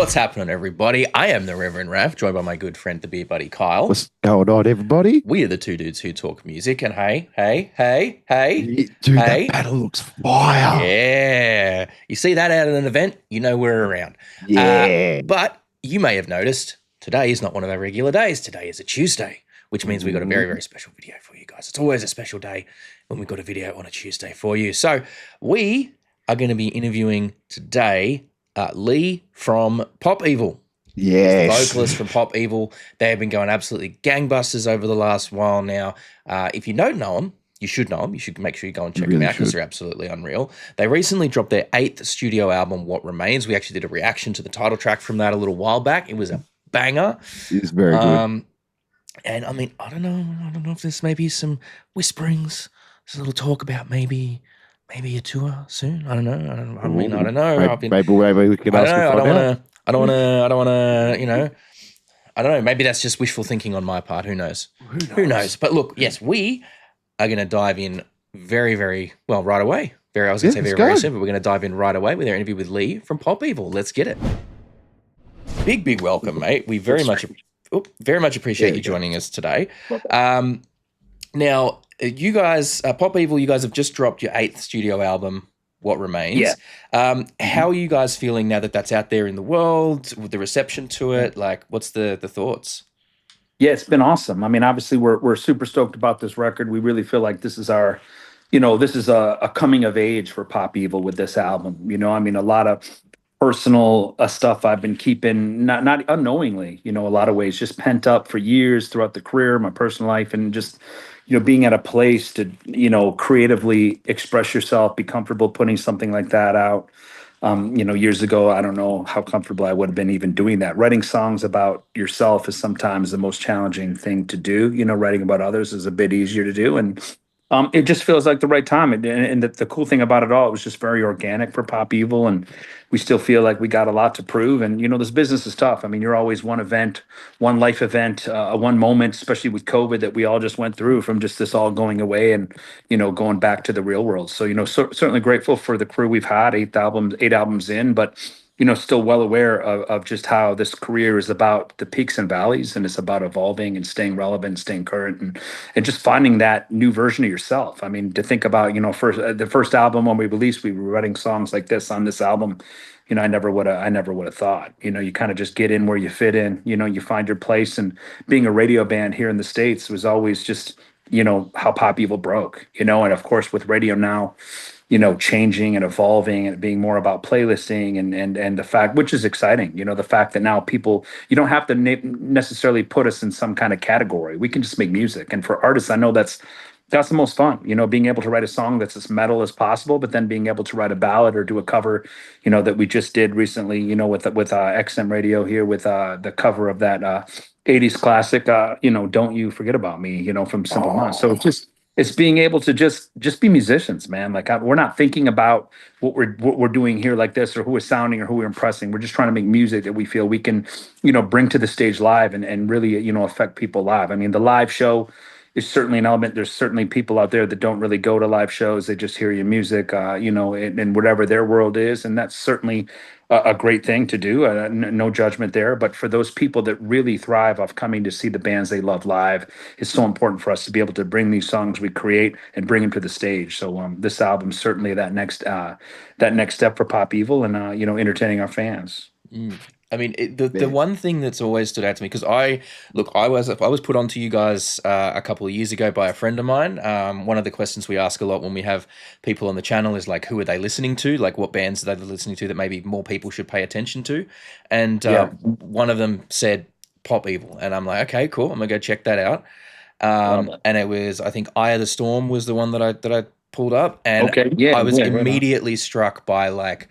What's happening, everybody? I am the Reverend Raph, joined by my good friend, the beer buddy Kyle. What's going on, everybody? We are the two dudes who talk music, and hey, Dude, that battle looks fire. yeah. You see that out at an event, you know we're around. Yeah. But you may have noticed today is not one of our regular days. Today is a Tuesday, which means we've got a very, very special video for you guys. It's always a special day when we've got a video on a Tuesday for you. So we are going to be interviewing today Leigh from Pop Evil. Yes. He's the vocalist from Pop Evil. They have been going absolutely gangbusters over the last while now. If you don't know them, you should know them. You should make sure you go and check them out because they're absolutely unreal. They recently dropped their 8th studio album, What Remains. We actually did a reaction to the title track from that a little while back. It was a banger. It's very good. And I mean, I don't know if there's maybe some whisperings. There's a little talk about maybe a tour soon. I don't know. I don't know. Maybe we can ask I don't want to, I don't know. Maybe that's just wishful thinking on my part. Who knows? Who knows? But look, yes, we are going to dive in very, very well right away. I was going to say very soon, but we're going to dive in right away with our interview with Leigh from Pop Evil. Let's get it. Big welcome, mate. We very much appreciate you joining us today. Now, you guys, Pop Evil, you guys have just dropped your 8th studio album, What Remains. Yeah. How are you guys feeling now that that's out there in the world, with the reception to it? Like, what's the thoughts? Yeah, it's been awesome. I mean, obviously, we're super stoked about this record. We really feel like this is our, this is a coming of age for Pop Evil with this album. I mean, a lot of personal stuff I've been keeping, not unknowingly, a lot of ways, just pent up for years throughout the career, my personal life, and just being at a place to, creatively express yourself, be comfortable putting something like that out. Years ago, I don't know how comfortable I would have been even doing that. Writing songs about yourself is sometimes the most challenging thing to do. Writing about others is a bit easier to do. And it just feels like the right time. And the cool thing about it all, it was just very organic for Pop Evil. And we still feel like we got a lot to prove. And, this business is tough. I mean, you're always one event, one life event, one moment, especially with COVID that we all just went through from just this all going away and, going back to the real world. So, certainly grateful for the crew we've had, 8 albums in, but still well aware of just how this career is about the peaks and valleys, and it's about evolving and staying relevant, staying current, and just finding that new version of yourself. I mean, to think about, the first album when we released, we were writing songs like this on this album. I never would have thought. You kind of just get in where you fit in. You find your place, and being a radio band here in the States was always just how Pop Evil broke. And of course with radio now, changing and evolving and being more about playlisting and the fact, which is exciting, the fact that now people, you don't have to necessarily put us in some kind of category. We can just make music. And for artists, I know that's the most fun, being able to write a song that's as metal as possible, but then being able to write a ballad or do a cover, that we just did recently, with XM Radio here with the cover of that 80s classic, Don't You Forget About Me, from Simple Minds. So it's being able to just be musicians, man. Like we're not thinking about what we're doing here like this, or who we're sounding, or who we're impressing. We're just trying to make music that we feel we can, bring to the stage live and really, affect people live. I mean, the live show is certainly an element. There's certainly people out there that don't really go to live shows. They just hear your music, and whatever their world is. And that's certainly a great thing to do. No judgment there. But for those people that really thrive off coming to see the bands they love live, it's so important for us to be able to bring these songs we create and bring them to the stage. So this album is certainly that next step for Pop Evil and, entertaining our fans. I mean, the one thing that's always stood out to me, because I was put onto you guys a couple of years ago by a friend of mine. One of the questions we ask a lot when we have people on the channel is like, who are they listening to? Like, what bands are they listening to that maybe more people should pay attention to? And one of them said Pop Evil, and I'm like, okay, cool, I'm gonna go check that out. And it was, I think, Eye of the Storm was the one that I pulled up, and I was immediately struck by like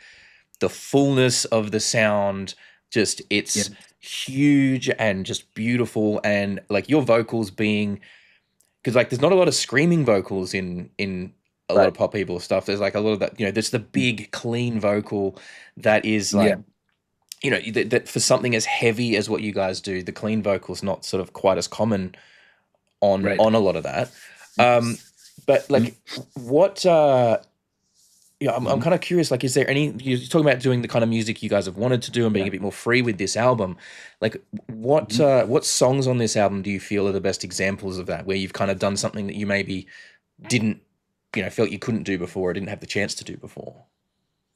the fullness of the sound. Just it's huge and just beautiful, and like your vocals being, because like there's not a lot of screaming vocals in a lot of Pop Evil stuff. There's like a lot of that, there's the big clean vocal that is like, that for something as heavy as what you guys do, the clean vocal's not sort of quite as common on a lot of that. But like what Yeah, I'm kind of curious. Like, is there any? You're talking about doing the kind of music you guys have wanted to do and being Yeah. a bit more free with this album. Like, Mhm. what songs on this album do you feel are the best examples of that? Where you've kind of done something that you maybe didn't, felt you couldn't do before, or didn't have the chance to do before.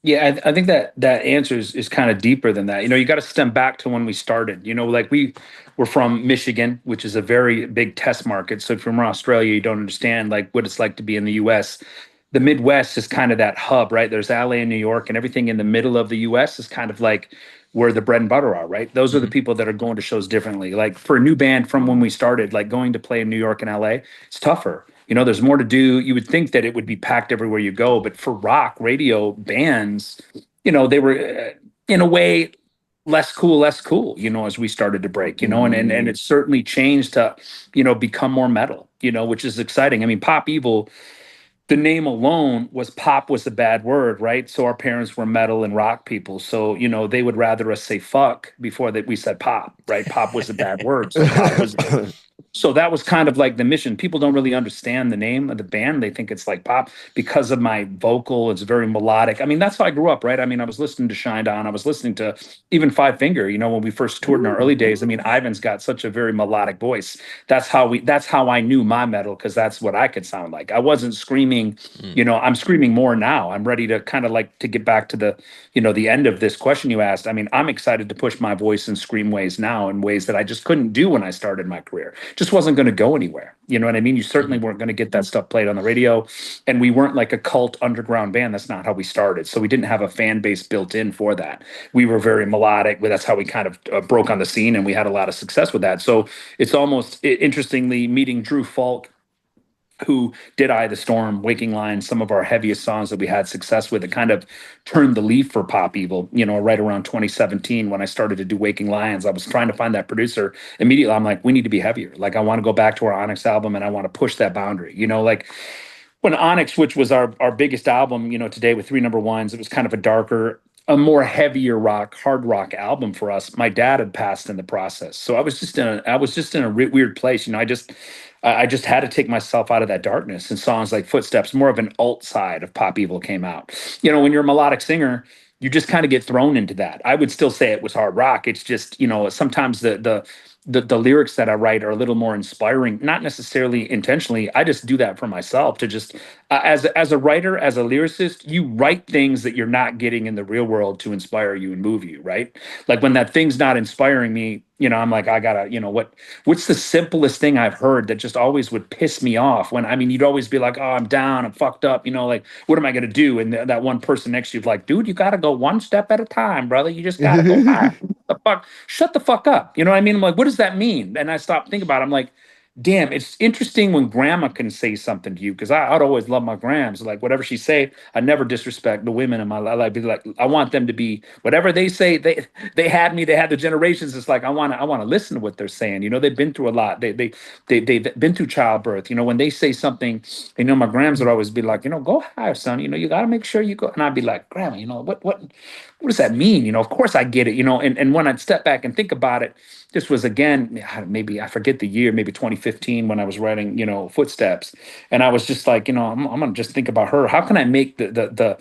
Yeah, I think that answer is kind of deeper than that. You got to stem back to when we started. Like we were from Michigan, which is a very big test market. So if you're from Australia, you don't understand like what it's like to be in the US. The Midwest is kind of that hub, right? There's LA and New York, and everything in the middle of the US is kind of like where the bread and butter are, right? Those are the Hmm. people that are going to shows differently. Like for a new band from when we started, like going to play in New York and LA, it's tougher. There's more to do. You would think that it would be packed everywhere you go, but for rock radio bands, they were in a way less cool, as we started to break, and it's certainly changed to, become more metal, which is exciting. I mean, Pop Evil, the name alone was pop was a bad word, right? So our parents were metal and rock people. So, they would rather us say fuck before that we said pop, right? Pop was a bad word. So pop was so that was kind of like the mission. People don't really understand the name of the band. They think it's like pop because of my vocal. It's very melodic. I mean, that's how I grew up, right? I mean, I was listening to Shine On. I was listening to even Five Finger, when we first toured in our early days. I mean, Ivan's got such a very melodic voice. That's how I knew my metal, because that's what I could sound like. I wasn't screaming, Mm. I'm screaming more now. I'm ready to kind of like to get back to the end of this question you asked. I mean, I'm excited to push my voice and scream ways now in ways that I just couldn't do when I started my career. Just wasn't going to go anywhere. You know what I mean? You certainly Hmm. weren't going to get that stuff played on the radio. And we weren't like a cult underground band. That's not how we started. So we didn't have a fan base built in for that. We were very melodic. That's how we kind of broke on the scene, and we had a lot of success with that. So it's almost interestingly meeting Drew Falk, who did Eye of the Storm, Waking Lion, some of our heaviest songs that we had success with. It kind of turned the leaf for Pop Evil, right around 2017 when I started to do Waking Lions. I was trying to find that producer. Immediately, I'm like, we need to be heavier. Like, I want to go back to our Onyx album and I want to push that boundary. Like when Onyx, which was our biggest album, today with 3 number 1s, it was kind of a more heavier rock, hard rock album for us. My dad had passed in the process, so I was just in a weird place. I just had to take myself out of that darkness. And songs like Footsteps, more of an alt side of Pop Evil, came out. When you're a melodic singer, you just kind of get thrown into that. I would still say it was hard rock. It's just, sometimes the lyrics that I write are a little more inspiring, not necessarily intentionally. I just do that for myself to just, as a writer, as a lyricist, you write things that you're not getting in the real world to inspire you and move you, right? Like when that thing's not inspiring me, I'm like, I gotta, what's the simplest thing I've heard that just always would piss me off? When, I mean, you'd always be like, oh, I'm down, I'm fucked up, like, what am I gonna do? And that one person next to you's like, dude, you gotta go one step at a time, brother. You just gotta go. The fuck, shut the fuck up. You know what I mean? I'm like, what does that mean? And I stopped thinking about it. I'm like, damn, it's interesting when grandma can say something to you, because I'd always love my grams. Like whatever she say, I never disrespect the women in my life. Like, be like, I want them to be whatever they say. They had me. They had the generations. It's like I want to listen to what they're saying. They've been through a lot. They've been through childbirth. When they say something, my grams would always be like, go higher, son. You got to make sure you go. And I'd be like, grandma, what does that mean? Of course I get it. And when I'd step back and think about it, this was again, maybe I forget the year, maybe 2015 when I was writing, Footsteps. And I was just like, I'm gonna just think about her. How can I make the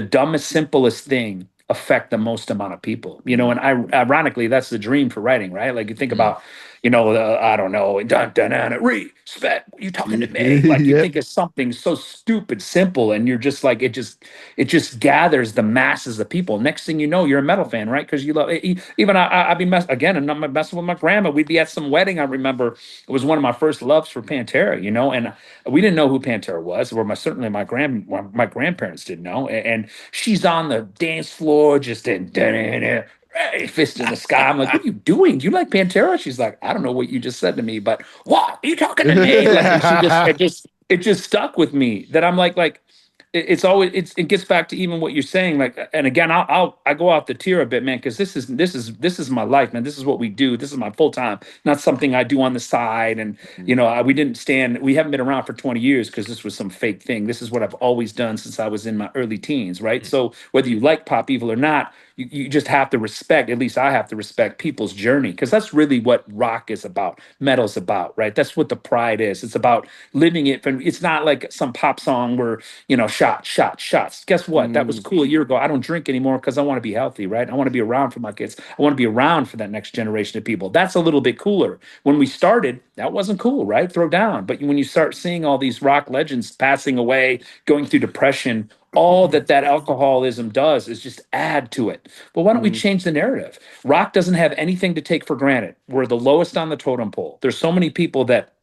dumbest, simplest thing affect the most amount of people? And ironically, that's the dream for writing, right? Like you think Mm. about, I don't know, dun dun dun, respect. You talking to me? Like you Yep. think of something so stupid, simple, and you're just like, it just gathers the masses of people. Next thing you know, you're a metal fan, right? Because you love even I'd be again, and I'm messing with my grandma. We'd be at some wedding. I remember it was one of my first loves for Pantera, and we didn't know who Pantera was, or certainly my grandparents didn't know. And she's on the dance floor, just in hey, fist in the sky. I'm like, what are you doing? Do you like Pantera? She's like, I don't know what you just said to me, but what are you talking to me? Like, and it just stuck with me that I'm like it's always it gets back to even what you're saying, like, and again, I go off the tier a bit, man, because this is my life, man. This is what we do. This is my full time, not something I do on the side. And we haven't been around for 20 years because this was some fake thing. This is what I've always done since I was in my early teens, right? So whether you like Pop Evil or not, you just have to respect, at least I have to respect people's journey, because that's really what rock is about, metal's about, right? That's what the pride is. It's about living it. It's not like some pop song where, shots. Guess what? That was cool a year ago. I don't drink anymore because I want to be healthy, right? I want to be around for my kids. I want to be around for that next generation of people. That's a little bit cooler. When we started, that wasn't cool, right? Throw down. But when you start seeing all these rock legends passing away, going through depression, all that alcoholism does is just add to it. But why don't we change the narrative? Rock doesn't have anything to take for granted. We're the lowest on the totem pole. There's so many people that,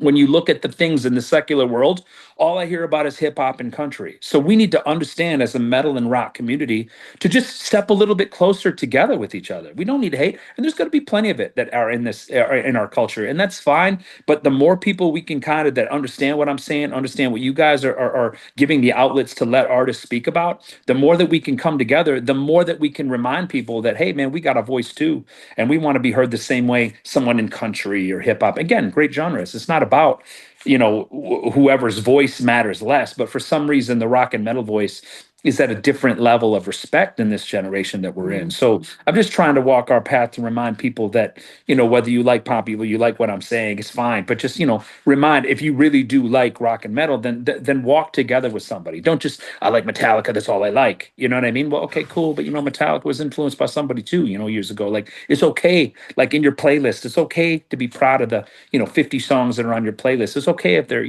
when you look at the things in the secular world, all I hear about is hip hop and country. So we need to understand, as a metal and rock community, to just step a little bit closer together with each other. We don't need to hate, and there's going to be plenty of it that are in this, in our culture, and that's fine. But the more people we can kind of that understand what I'm saying, understand what you guys are giving the outlets to let artists speak about, the more that we can come together, the more that we can remind people that, hey man, we got a voice too, and we want to be heard the same way someone in country or hip hop. Again, great genres. It's not about whoever's voice matters less, but for some reason the rock and metal voice is at a different level of respect in this generation that we're in. So I'm just trying to walk our path to remind people that, whether you like pop, whether you like what I'm saying, it's fine. But just, remind, if you really do like rock and metal, then walk together with somebody. Don't just, I like Metallica, that's all I like. You know what I mean? Well, okay, cool. But Metallica was influenced by somebody too, years ago. Like, it's okay, like in your playlist, it's okay to be proud of the, 50 songs that are on your playlist. It's okay if they're,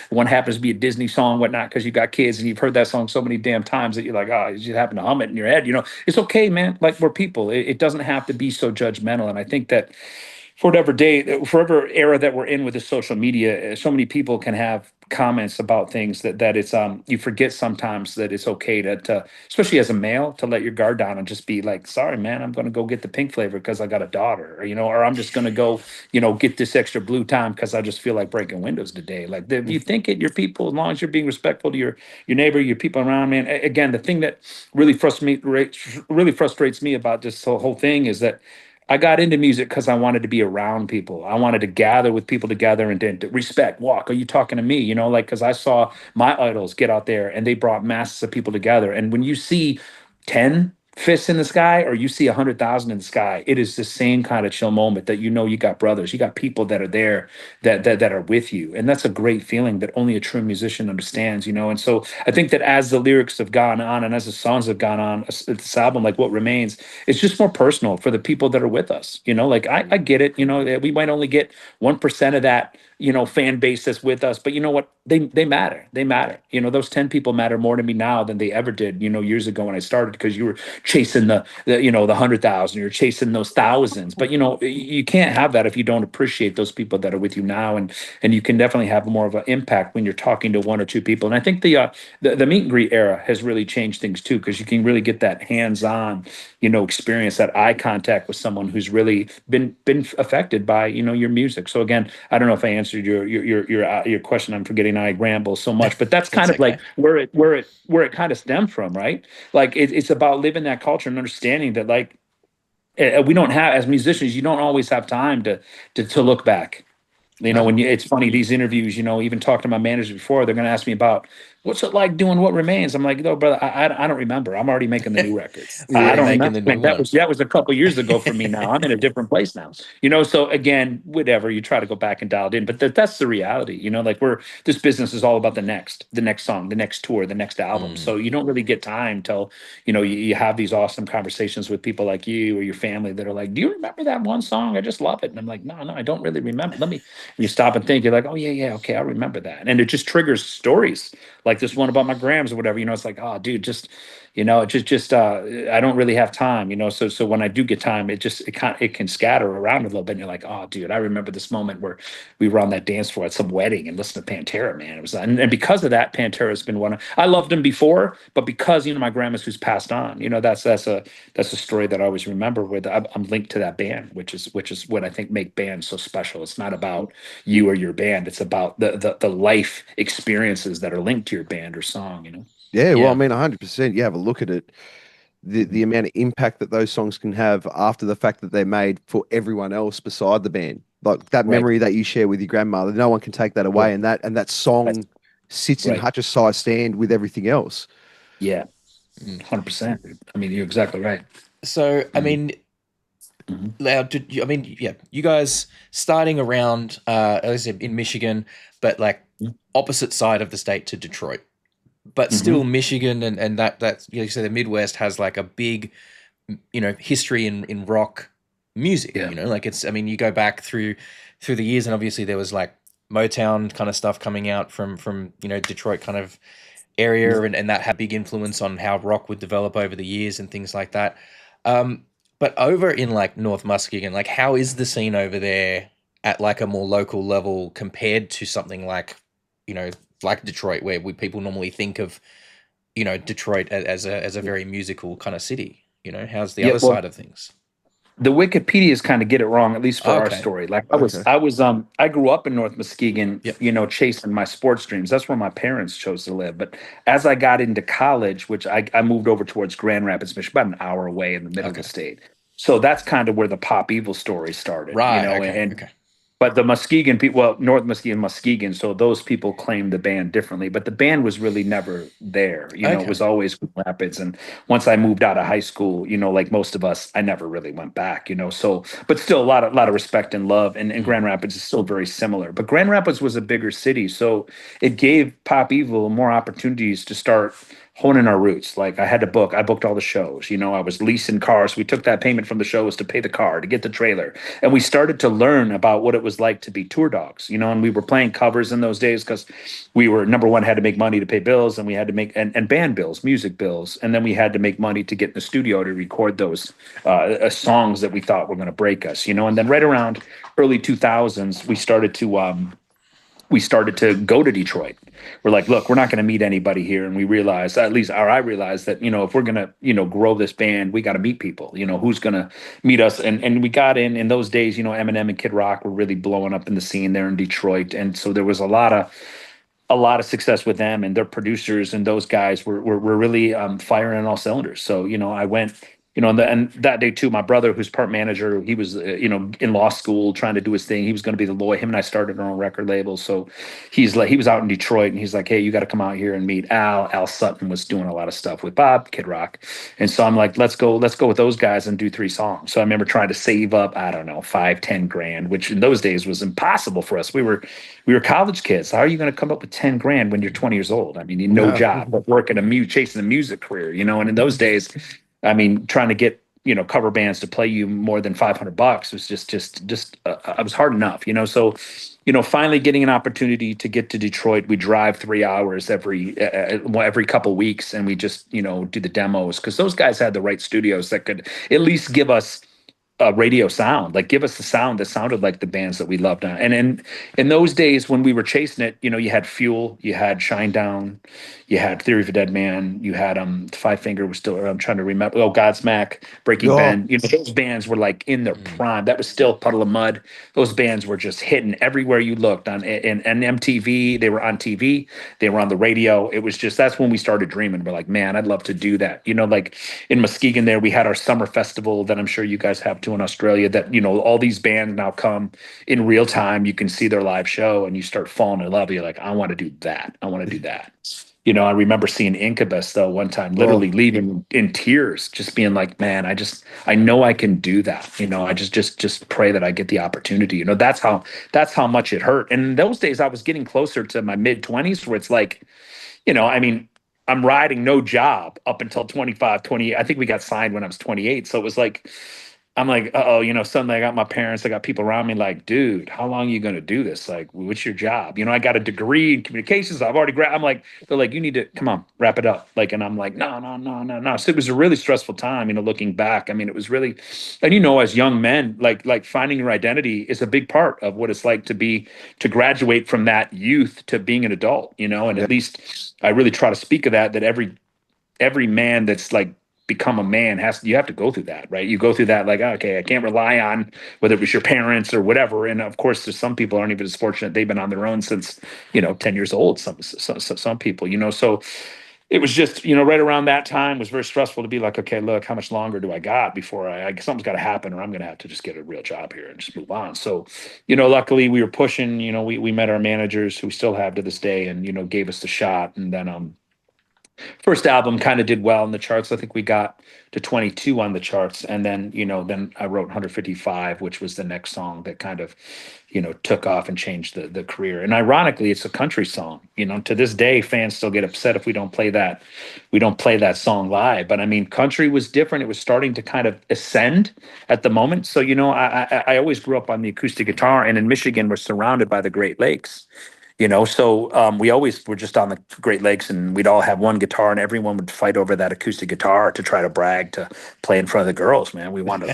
one happens to be a Disney song, whatnot, because you got kids and you've heard that song so many damn times that you're like, oh, you just happen to hum it in your head. It's okay, man. Like, we're people. It doesn't have to be so judgmental. And I think that for whatever era that we're in with the social media, so many people can have comments about things that it's you forget sometimes that it's okay to, especially as a male, to let your guard down and just be like, sorry man, I'm going to go get the pink flavor because I got a daughter, or I'm just going to go get this extra blue time because I just feel like breaking windows today. Like, if you think it, your people, as long as you're being respectful to your neighbor, your people around, man. Again, the thing that really frustrates me about this whole thing is that I got into music because I wanted to be around people. I wanted to gather with people together and to respect. Walk, are you talking to me? Like, because I saw my idols get out there and they brought masses of people together. And when you see 10 fists in the sky, or you see 100,000 in the sky, it is the same kind of chill moment that you got brothers, you got people that are there that are with you, and that's a great feeling that only a true musician understands. And so I think that as the lyrics have gone on and as the songs have gone on, this album, like What Remains, it's just more personal for the people that are with us. Like, I get it. That we might only get 1% of that fan base that's with us, but you know what, they matter. They matter. Those 10 people matter more to me now than they ever did years ago when I started, because you were chasing the 100,000, you're chasing those thousands. But you can't have that if you don't appreciate those people that are with you now. And you can definitely have more of an impact when you're talking to one or two people. And I think the meet and greet era has really changed things too, because you can really get that hands-on experience, that eye contact with someone who's really been affected by your music. So again, I don't know if I answered your question. I'm forgetting, I ramble so much, but that's kind of okay. like where it kind of stems from, right? Like, it's about living that culture and understanding that, like, we don't have, as musicians, you don't always have time to look back. When it's funny, these interviews, even talking to my manager before, they're going to ask me about what's it like doing What Remains. I'm like, no, brother, I don't remember. I'm already making the new record. I Already don't making remember. the new Man, one. that was a couple years ago for me. Now I'm in a different place now. So again, whatever, you try to go back and dial it in, but that's the reality. Like, this business is all about the next song, the next tour, the next album. Mm. So you don't really get time till you have these awesome conversations with people like you or your family that are like, do you remember that one song? I just love it. And I'm like, no, I don't really remember. Let me. You stop and think, you're like, oh yeah, okay, I remember that. And it just triggers stories like this one about my grams or whatever. It's like, oh dude, just I don't really have time, so when I do get time, it can scatter around a little bit, and you're like, oh dude, I remember this moment where we were on that dance floor at some wedding and listened to Pantera, man. It was, and because of that, Pantera has been I loved him before, but because my grandma's who's passed on, that's a story that I always remember, with I'm linked to that band, which is what I think make bands so special. It's not about you or your band, it's about the life experiences that are linked to your band or song. Yeah, well, I Yeah. mean, 100%. You have a look at it, the amount of impact that those songs can have after the fact that they're made for everyone else beside the band. Like that Right. memory that you share with your grandmother, no one can take that Yeah. away, and that That's song sits in right. such a side stand with everything else. Yeah. Mm. 100%. I mean, you're exactly right. So, I Mm. mean, Mhm. I mean, yeah, you guys starting around, as I said, in Michigan, but like opposite side of the state to Detroit, but still Mhm. Michigan and that you say the Midwest has like a big, history in rock music. Yeah. Like I mean, you go back through the years, and obviously there was like Motown kind of stuff coming out from Detroit kind of area, and that had big influence on how rock would develop over the years and things like that. Um, but over in like North Muskegon, like how is the scene over there at like a more local level compared to something you know, like Detroit, where people normally think of, Detroit as a very musical kind of city? How's the Yeah. other Well, side of things? the Wikipedia's kind of get it wrong, at least for our Okay. story. Like Okay. I grew up in North Muskegon, Yep. chasing my sports dreams. That's where my parents chose to live. But as I got into college, which I moved over towards Grand Rapids, Michigan, about an hour away in the middle of the Okay. state. So that's kind of where the Pop Evil story started, Right. Okay. and Okay. but the Muskegon people, well, North Muskegon, Muskegon, so those people claimed the band differently, but the band was really never there. It Okay. was always Grand Rapids. And once I moved out of high school, like most of us, I never really went back, so, but still a lot of respect and love. And Mm. Grand Rapids is still very similar. But Grand Rapids was a bigger city. So it gave Pop Evil more opportunities to start honing our roots. Like I booked all the shows. I was leasing cars. We took that payment from the shows to pay the car, to get the trailer. And we started to learn about what it was like to be tour dogs, and we were playing covers in those days because we were number one, had to make money to pay bills, and we had to make and band bills, music bills, and then we had to make money to get in the studio to record those songs that we thought were going to break us, and then right around early 2000s we started to go to Detroit. We're like, look, we're not going to meet anybody here. And we realized, at least, or I realized that, if we're going to, grow this band, we got to meet people, who's going to meet us. And we got in those days, Eminem and Kid Rock were really blowing up in the scene there in Detroit. And so there was a lot of success with them, and their producers and those guys were really firing on all cylinders. So I went, and that day too, my brother, who's part manager, he was in law school trying to do his thing. He was going to be the lawyer. Him and I started our own record label. So he was out in Detroit, and he's like, hey, you got to come out here and meet Al. Al Sutton was doing a lot of stuff with Bob Kid Rock, and so I'm like, let's go with those guys and do 3 songs. So I remember trying to save up, I don't know, 5-10 grand, which in those days was impossible for us. We were college kids. How are you going to come up with 10 grand when you're 20 years old? I mean, you no No. job, but working chasing a music career, and in those days, I mean, trying to get, cover bands to play you more than $500 was just I was hard enough, so, finally getting an opportunity to get to Detroit. We drive 3 hours every couple weeks, and we just, do the demos because those guys had the right studios that could at least give us radio sound, like give us the sound that sounded like the bands that we loved. And in those days when we were chasing it, you had Fuel, you had Shinedown, you had Theory of a Dead Man, you had Five Finger was still, I'm trying to remember, Godsmack, Breaking Oh, Ben. Those bands were like in their Mm. prime. That was still Puddle of Mud. Those bands were just hitting everywhere you looked on and MTV. They were on TV, they were on the radio. It was just, that's when we started dreaming. We're like, man, I'd love to do that. Like in Muskegon there, we had our summer festival that I'm sure you guys have too in Australia, that, all these bands now come in real time. You can see their live show and you start falling in love. You're like, I want to do that. I want to do that. I remember seeing Incubus though one time, oh, literally leaving in tears, just being like, man, I know I can do that. I just pray that I get the opportunity. That's how much it hurt. And in those days I was getting closer to my mid 20s where it's like, I mean, I'm riding no job up until 25, 28. I think we got signed when I was 28. So it was like, I'm like, oh, suddenly I got my parents, I got people around me like, dude, how long are you going to do this? Like, what's your job? I got a degree in communications. I've already I'm like, they're like, you need to come on, wrap it up. Like, and I'm like, no, no, no, no, no. So it was a really stressful time, looking back. I mean, it was really, and as young men, like finding your identity is a big part of what it's like to graduate from that youth to being an adult, and yeah. at least I really try to speak of that every man that's like become a man you have to go through that, right? You go through that, like, okay, I can't rely on whether it was your parents or whatever. And of course there's some people aren't even as fortunate. They've been on their own since 10 years old, some people, so it was just, right around that time was very stressful to be like, okay, look, how much longer do I got before something's got to happen, or I'm going to have to just get a real job here and just move on. So, luckily we were pushing, we met our managers, who we still have to this day, and, gave us the shot. And then, First album kind of did well in the charts. I think we got to 22 on the charts, and then then I wrote 155, which was the next song that kind of took off and changed the career. And ironically, it's a country song. To this day, fans still get upset if we don't play that song live. But I mean, country was different. It was starting to kind of ascend at the moment. So I always grew up on the acoustic guitar, and in Michigan, we're surrounded by the Great Lakes. So we always were just on the Great Lakes, and we'd all have one guitar, and everyone would fight over that acoustic guitar to try to brag to play in front of the girls. Man, we wanted to,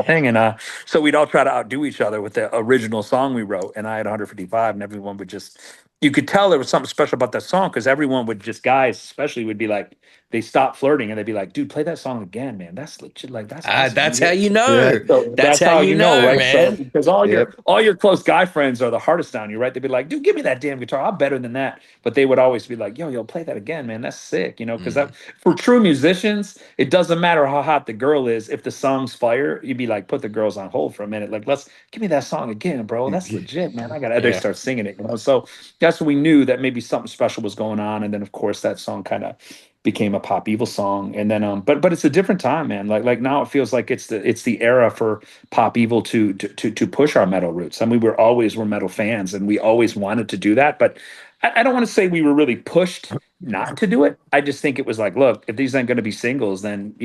thing, and so we'd all try to outdo each other with the original song we wrote. And I had 155, and everyone would just, you could tell there was something special about that song because everyone would just, guys especially, would be like, they stop flirting and they'd be like, dude, play that song again, man. That's legit. Like that's That's how weird. you Yeah. know. So That's that's how how you you know, know, right? So man. because Yep. all your close guy friends are the hardest on you, right? They'd be like, dude, give me that damn guitar. I'm better than that. But they would always be like, yo, play that again, man. That's sick, because Mm. that for true musicians, it doesn't matter how hot the girl is. If the song's fire, you'd be like, put the girls on hold for a minute. Like, let's give me that song again, bro. That's legit, man. I gotta they Yeah. start singing it. So that's when we knew that maybe something special was going on. And then of course that song kind of became a Pop Evil song. And then but it's a different time, man. Like now it feels like it's the era for Pop Evil to push our metal roots. I mean, we're metal fans, and we always wanted to do that. But I don't want to say we were really pushed not to do it. I just think it was like, look, if these aren't going to be singles, then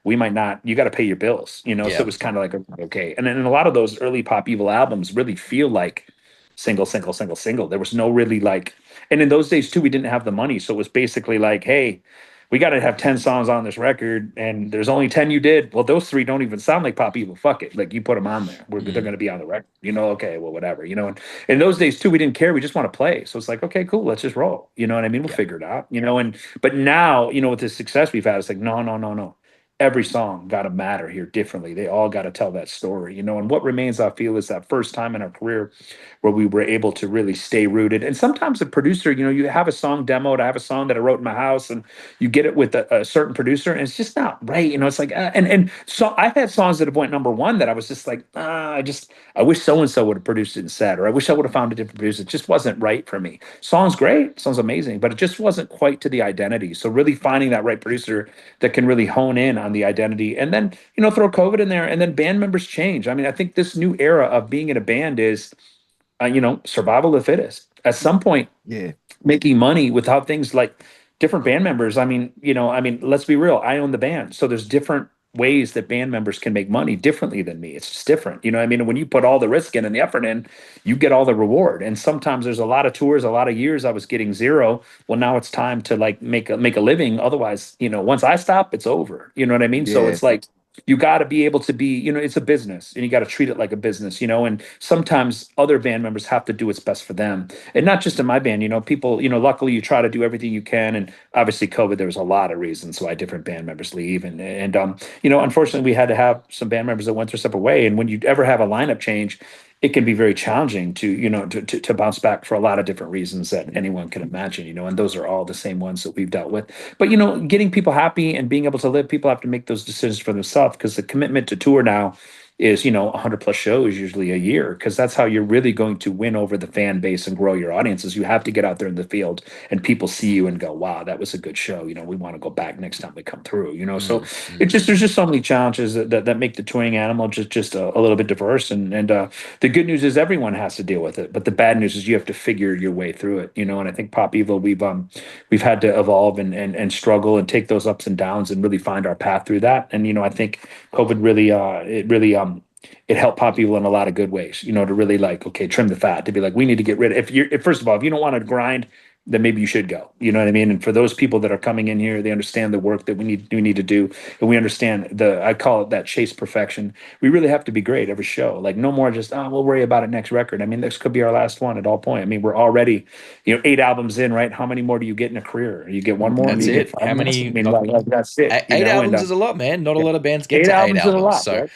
we might not. You got to pay your bills, So Yeah. it was kind of like, okay. And then a lot of those early Pop Evil albums really feel like single, single, single, single. There was no really like, and in those days too, we didn't have the money, so it was basically like, hey, we got to have 10 songs on this record, and there's only 10 you did. Well, those three don't even sound like Pop Evil. Fuck it. Like, you put them on there. They're Mm. going to be on the record. Okay, well, whatever. And in those days, too, we didn't care. We just want to play. So it's like, okay, cool. Let's just roll. You know what I mean? We'll Yeah. figure it out. But now, with the success we've had, it's like, no, no, no, no. Every song got to matter here differently. They all got to tell that story, And what remains, I feel, is that first time in our career where we were able to really stay rooted. And sometimes a producer, you have a song demoed. I have a song that I wrote in my house, and you get it with a certain producer, and it's just not right. It's like, and so I've had songs that have went number one that I was just like, I wish so and so would have produced it instead, or I wish I would have found a different producer. It just wasn't right for me. Song's great, song's amazing, but it just wasn't quite to the identity. So really finding that right producer that can really hone in on the identity, and then throw COVID in there, and then band members change. I mean, I think this new era of being in a band is, survival of the fittest. At some point, Yeah. making money without things like different band members. I mean, let's be real. I own the band, so there's different ways that band members can make money differently than me. It's just different. I mean, when you put all the risk in and the effort in, you get all the reward. And sometimes there's a lot of tours, a lot of years I was getting zero. Well, now it's time to like make a living. Otherwise, once I stop, it's over. You know what I mean? So Yeah. it's like you got to be able to be, it's a business, and you got to treat it like a business, and sometimes other band members have to do what's best for them. And not just in my band, people, luckily you try to do everything you can. And obviously COVID, there was a lot of reasons why different band members leave. And unfortunately we had to have some band members that went their separate way. And when you ever have a lineup change, it can be very challenging to bounce back for a lot of different reasons that anyone can imagine, and those are all the same ones that we've dealt with. But getting people happy and being able to live, people have to make those decisions for themselves, because the commitment to tour now is 100 plus shows usually a year, because that's how you're really going to win over the fan base and grow your audiences. You have to get out there in the field and people see you and go, wow, that was a good show, we want to go back next time we come through. So Mm. it Mm. just there's just so many challenges that make the touring animal just a little bit diverse. And the good news is everyone has to deal with it, but the bad news is you have to figure your way through it. And I think Pop Evil, we've had to evolve and struggle and take those ups and downs and really find our path through that. And I think COVID really it helped Pop Evil in a lot of good ways, to really like, okay, trim the fat, to be like, we need to get rid of, if first of all, if you don't want to grind, then maybe you should go. You know what I mean? And for those people that are coming in here, they understand the work that we need to do. And we understand I call it that chase perfection. We really have to be great every show. Like, no more just, we'll worry about it next record. I mean, this could be our last one at all point. I mean, we're already, 8 albums in, right? How many more do you get in a career? You get one more, That's you get it. 5 How more. I many? mean, like, that's it, Eight and albums is a lot, man. Not a yeah, lot of bands get 8 to eight albums is a albums. lot, So, right?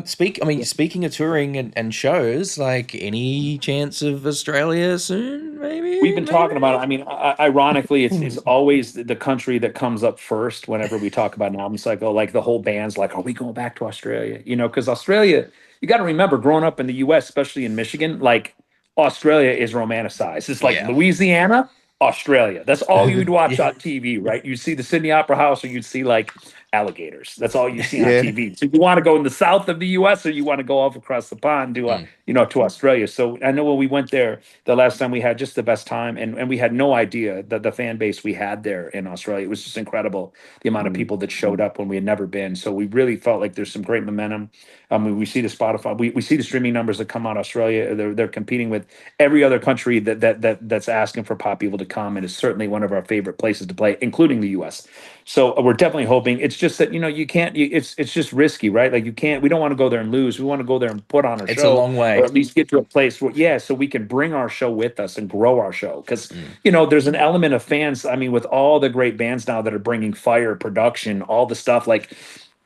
speaking of touring and shows, like, any chance of Australia soon? We've Maybe, been talking about it. maybe. I mean, ironically, it's always the country that comes up first whenever we talk about an album cycle. Like, the whole band's like, "Are we going back to Australia?" Because Australia, you got to remember, growing up in the U.S., especially in Michigan, like, Australia is romanticized. It's like Yeah. Louisiana Australia. That's all you would watch Yeah. on TV, right? You'd see the Sydney Opera House, or you'd see like alligators. That's all you see on Yeah. TV. So you want to go in the south of the U.S. or you want to go off across the pond to Mm. to Australia. So I know when we went there the last time, we had just the best time, and we had no idea that the fan base we had there in Australia. It was just incredible, the amount of Mm. people that showed up when we had never been. So we really felt like there's some great momentum. We see the Spotify, we see the streaming numbers that come out of Australia. They're competing with every other country that's asking for pop people to come, and is certainly one of our favorite places to play, including the U.S. So we're definitely hoping. It's just that you can't. It's just risky, right? Like you can't. We don't want to go there and lose. We want to go there and put on our It's a show, long or way. at least get to a place where so we can bring our show with us and grow our show. Because Mm. there's an element of fans. I mean, with all the great bands now that are bringing fire, production, all the stuff like.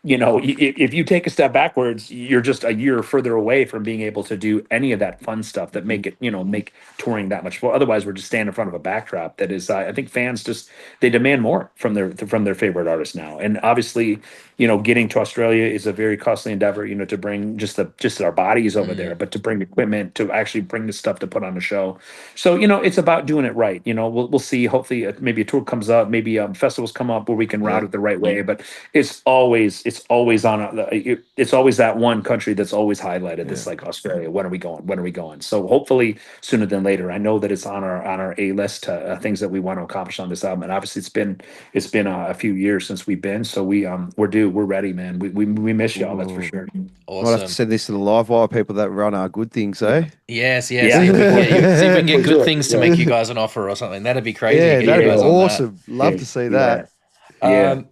If you take a step backwards, you're just a year further away from being able to do any of that fun stuff that make it, make touring that much fun. Otherwise, we're just standing in front of a backdrop that is, I think fans just they demand more from their favorite artists now. And obviously, getting to Australia is a very costly endeavor. To bring just our bodies over there, Mm. but to bring equipment to actually bring the stuff to put on the show. So it's about doing it right. We'll see. Hopefully, maybe a tour comes up, maybe festivals come up where we can route Yeah. it the right way. But it's always that one country that's always highlighted this, Yeah. like Australia. When are we going? When are we going? So hopefully sooner than later. I know that it's on our A list, things that we want to accomplish on this album. And obviously it's been a few years since we've been. So we're ready, man. We miss y'all. That's for Ooh. sure. Might have to Awesome. send this to the live wire people that run our good things, eh? Yes, yeah. Yeah. See if we can get you. See if we can get For good sure. things to make you guys an offer or something. That'd be crazy to Yeah, get you that'd be guys on that. awesome. Love to see that. Yeah. Um,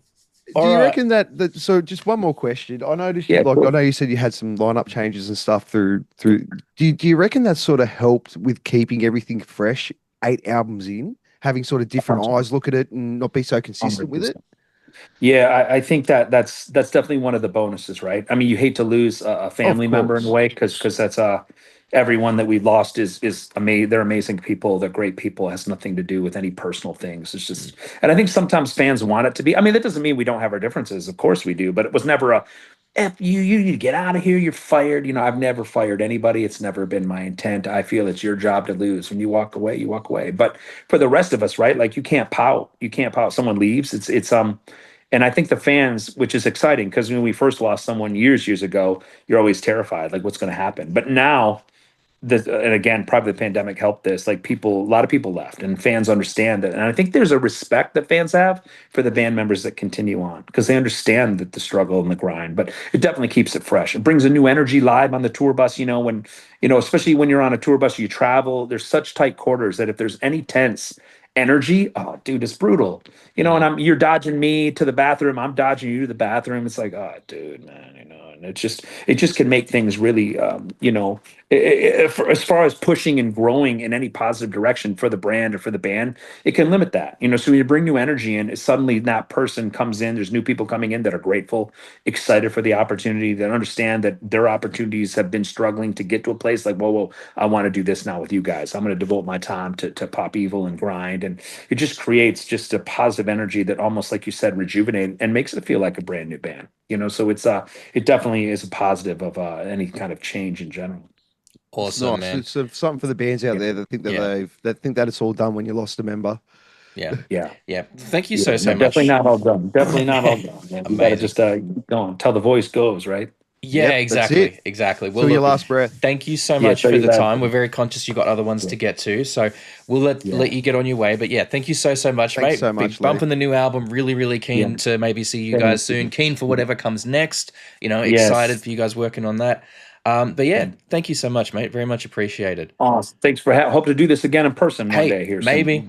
Do all you right. reckon that so just one more question. I noticed Yeah, like cool. I know you said you had some lineup changes and stuff through do you reckon that sort of helped with keeping everything fresh 8 albums in, having sort of different eyes look at it and not be so consistent with it? Yeah, I think that's definitely one of the bonuses, right? I mean, you hate to lose a Of family member in a course. way, because that's everyone that we've lost is amazing. They're amazing people. They're great people. It has nothing to do with any personal things. It's Mm. just, and I think sometimes fans want it to be. I mean, that doesn't mean we don't have our differences. Of course we do, but it was never a F you need to get out of here. You're fired. I've never fired anybody. It's never been my intent. I feel it's your job to lose. When you walk away, you walk away. But for the rest of us, right? Like you can't pout. You can't pout. Someone leaves. It's. And I think the fans, which is exciting, because when we first lost someone years ago, you're always terrified, like what's going to happen. But now, and again, probably the pandemic helped this. Like a lot of people left, and fans understand that. And I think there's a respect that fans have for the band members that continue on, because they understand that the struggle and the grind. But it definitely keeps it fresh. It brings a new energy live on the tour bus. When especially when you're on a tour bus, you travel. There's such tight quarters that if there's any tense energy, oh, dude, it's brutal. Mm. And you're dodging me to the bathroom. I'm dodging you to the bathroom. It's like, oh, dude, man, and it just can make things really, as far as pushing and growing in any positive direction for the brand or for the band, it can limit that. So when you bring new energy in, suddenly that person comes in. There's new people coming in that are grateful, excited for the opportunity, that understand that their opportunities have been struggling to get to a place like, whoa, I want to do this now with you guys. I'm going to devote my time to Pop Evil and grind, and it just creates just a positive energy that almost, like you said, rejuvenate and makes it feel like a brand new band. So it definitely is a positive of any kind of change in general. It's Awesome, nice. man. It's something for the bands out Yeah. there that think that Yeah. that think that it's all done when you lost a member. Yeah. Yeah. Yeah. Thank you Yeah. so No, definitely much. not all done. Definitely not all done. Man. You got to Amazing. just keep going until the voice goes, right? Yeah, Yep, that's it. exactly. Well, Till your look, last breath. thank you so Yeah. much Tell for you the that. time. We're very conscious you got other ones to get to, so we'll let Yeah. you get on your way. But yeah, thank you so much, Thanks mate. so Be much, Lee. bumping the new album. Really keen Yeah. to maybe see you Thank guys you. soon. Keen for whatever comes next. Yes. Excited for you guys working on that. But yeah, thank you so much, mate. Very much appreciated. Awesome. Thanks for hope to do this again in person one day here soon. Maybe.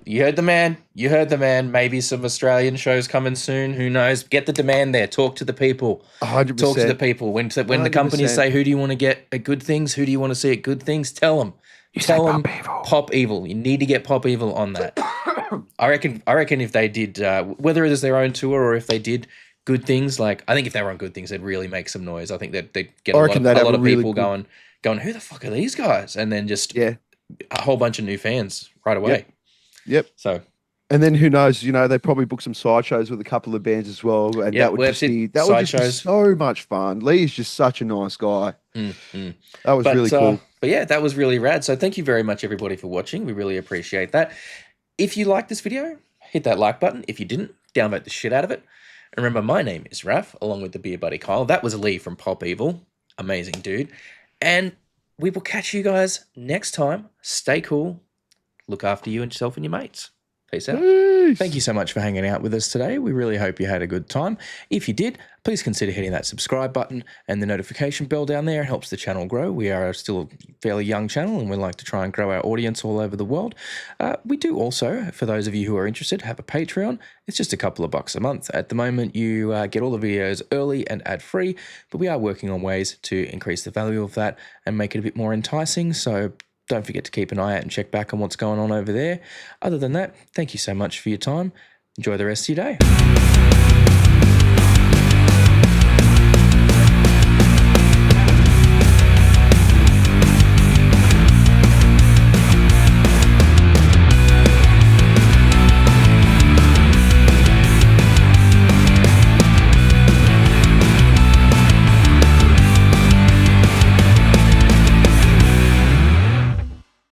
You heard the man. You heard the man. Maybe some Australian shows coming soon. Who knows? Get the demand there. Talk to the people. 100%. Talk to the people. When the companies 100%. say, who do you want to get at good things? Who do you want to see at good things? Tell them. Tell them Pop Evil. You need to get Pop Evil on that. I reckon if they did, whether it is their own tour or if they did good things, like I think if they were on good things, they'd really make some noise. I think that they'd get a lot of people going, who the fuck are these guys? And then just a whole bunch of new fans right away. Yep. So, and then who knows? They probably book some side shows with a couple of bands as well, and that would just be so much fun. Lee is just such a nice guy. That was really cool. But yeah, that was really rad. So thank you very much, everybody, for watching. We really appreciate that. If you liked this video, hit that like button. If you didn't, downvote the shit out of it. And remember, my name is Raph, along with the beer buddy Kyle. That was Leigh from Pop Evil. Amazing dude. And we will catch you guys next time. Stay cool. Look after you and yourself and your mates. Peace out. Peace. Thank you so much for hanging out with us today. We really hope you had a good time. If you did, please consider hitting that subscribe button and the notification bell down there. It helps the channel grow. We are still a fairly young channel and we like to try and grow our audience all over the world. We do also, for those of you who are interested, have a Patreon. It's just a couple of bucks a month. At the moment, you get all the videos early and ad-free, but we are working on ways to increase the value of that and make it a bit more enticing. So don't forget to keep an eye out and check back on what's going on over there. Other than that, thank you so much for your time. Enjoy the rest of your day.